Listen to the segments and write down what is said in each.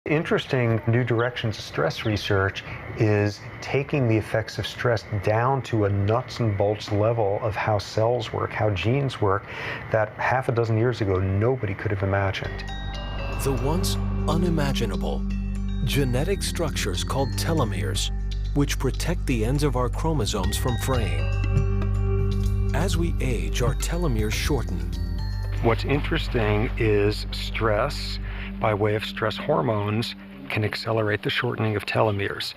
Interesting new directions of stress research is taking the effects of stress down to a nuts and bolts level of how cells work, how genes work, that half a dozen years ago nobody could have imagined. The once unimaginable genetic structures called telomeres, which protect the ends of our chromosomes from fraying. As we age, our telomeres shorten. What's interesting is stress, by way of stress hormones, can accelerate the shortening of telomeres.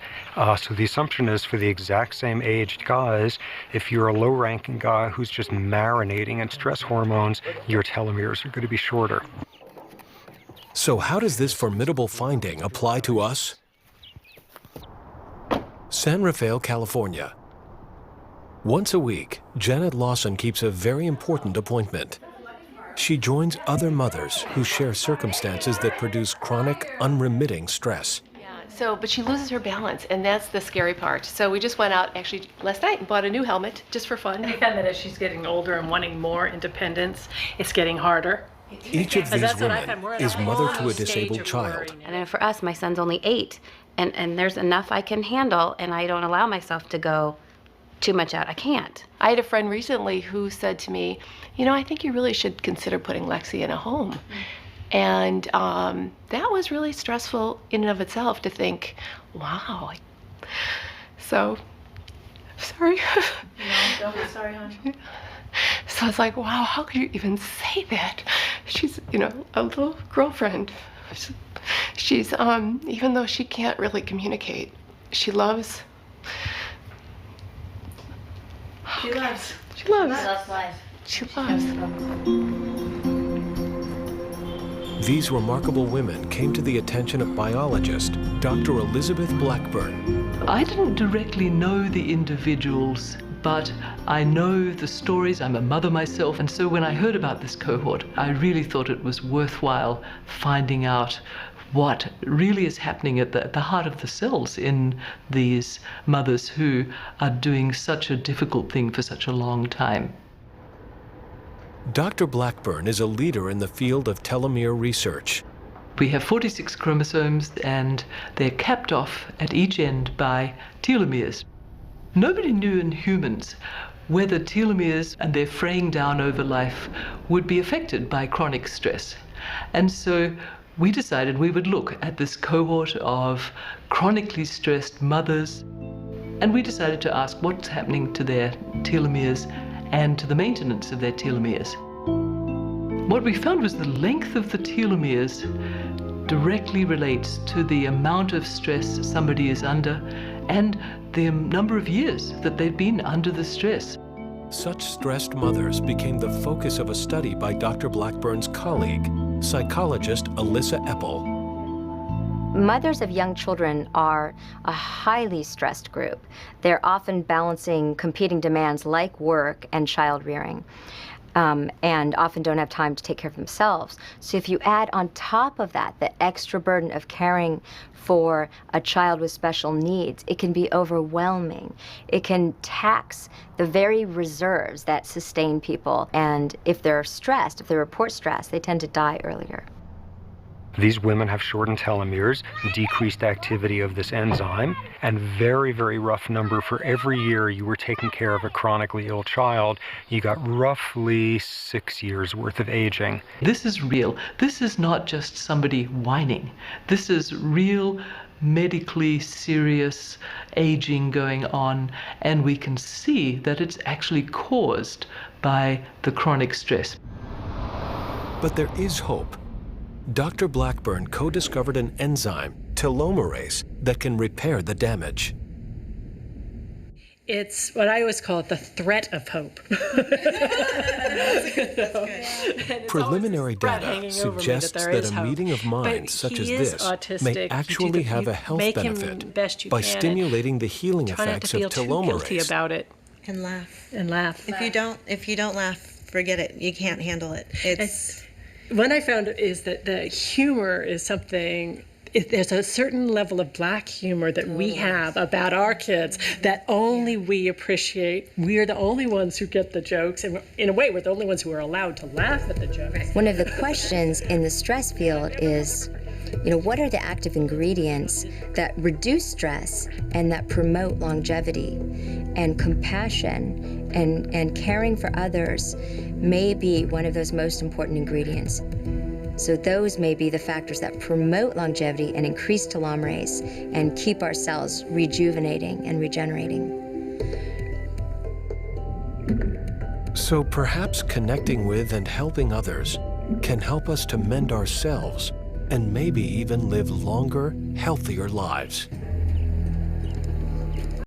So the assumption is for the exact same aged guys, if you're a low-ranking guy who's just marinating in stress hormones, your telomeres are going to be shorter. So how does this formidable finding apply to us? San Rafael, California. Once a week, Janet Lawson keeps a very important appointment. She joins other mothers who share circumstances that produce chronic, unremitting stress. But she loses her balance, and that's the scary part. So we just went out actually last night and bought a new helmet just for fun. I found that as she's getting older and wanting more independence, it's getting harder. Each of these women is mother to a disabled child. And then for us, my son's only 8, and there's enough I can handle, and I don't allow myself to go too much out. I can't. I had a friend recently who said to me, you know, I think you really should consider putting Lexi in a home. And that was really stressful in and of itself to think, wow. So, sorry. No, don't be sorry, hon. So it's like, wow, how could you even say that? She's, you know, a little girlfriend. She's, even though she can't really communicate, she loves. She loves. She loves. She loves life. She loves. These remarkable women came to the attention of biologist Dr. Elizabeth Blackburn. I didn't directly know the individuals, but I know the stories. I'm a mother myself, and so when I heard about this cohort, I really thought it was worthwhile finding out what really is happening at the heart of the cells in these mothers who are doing such a difficult thing for such a long time. Dr. Blackburn is a leader in the field of telomere research. We have 46 chromosomes, and they're capped off at each end by telomeres. Nobody knew in humans whether telomeres and their fraying down over life would be affected by chronic stress. And so we decided we would look at this cohort of chronically stressed mothers, and we decided to ask what's happening to their telomeres and to the maintenance of their telomeres. What we found was the length of the telomeres directly relates to the amount of stress somebody is under and the number of years that they've been under the stress. Such stressed mothers became the focus of a study by Dr. Blackburn's colleague, psychologist Alyssa Eppel. Mothers of young children are a highly stressed group. They're often balancing competing demands like work and child rearing, and often don't have time to take care of themselves. So if you add on top of that the extra burden of caring for a child with special needs, it can be overwhelming. It can tax the very reserves that sustain people. And if they're stressed, if they report stress, they tend to die earlier. These women have shortened telomeres, decreased activity of this enzyme, and very, very rough number, for every year you were taking care of a chronically ill child, you got roughly 6 years worth of aging. This is real. This is not just somebody whining. This is real, medically serious aging going on, and we can see that it's actually caused by the chronic stress. But there is hope. Dr. Blackburn co-discovered an enzyme, telomerase, that can repair the damage. It's what I always call it, the threat of hope. Preliminary data suggests that a meeting of minds such as this may actually have a health benefit by stimulating the healing effects of telomerase. About it. And laugh. And laugh. If you don't laugh, forget it. You can't handle it. What I found is that the humor is something, there's a certain level of black humor that we have about our kids that only we appreciate. We're the only ones who get the jokes, and in a way, we're the only ones who are allowed to laugh at the jokes. One of the questions in the stress field is, What are the active ingredients that reduce stress and that promote longevity? And compassion and caring for others may be one of those most important ingredients. So those may be the factors that promote longevity and increase telomerase and keep our cells rejuvenating and regenerating. So perhaps connecting with and helping others can help us to mend ourselves and maybe even live longer, healthier lives.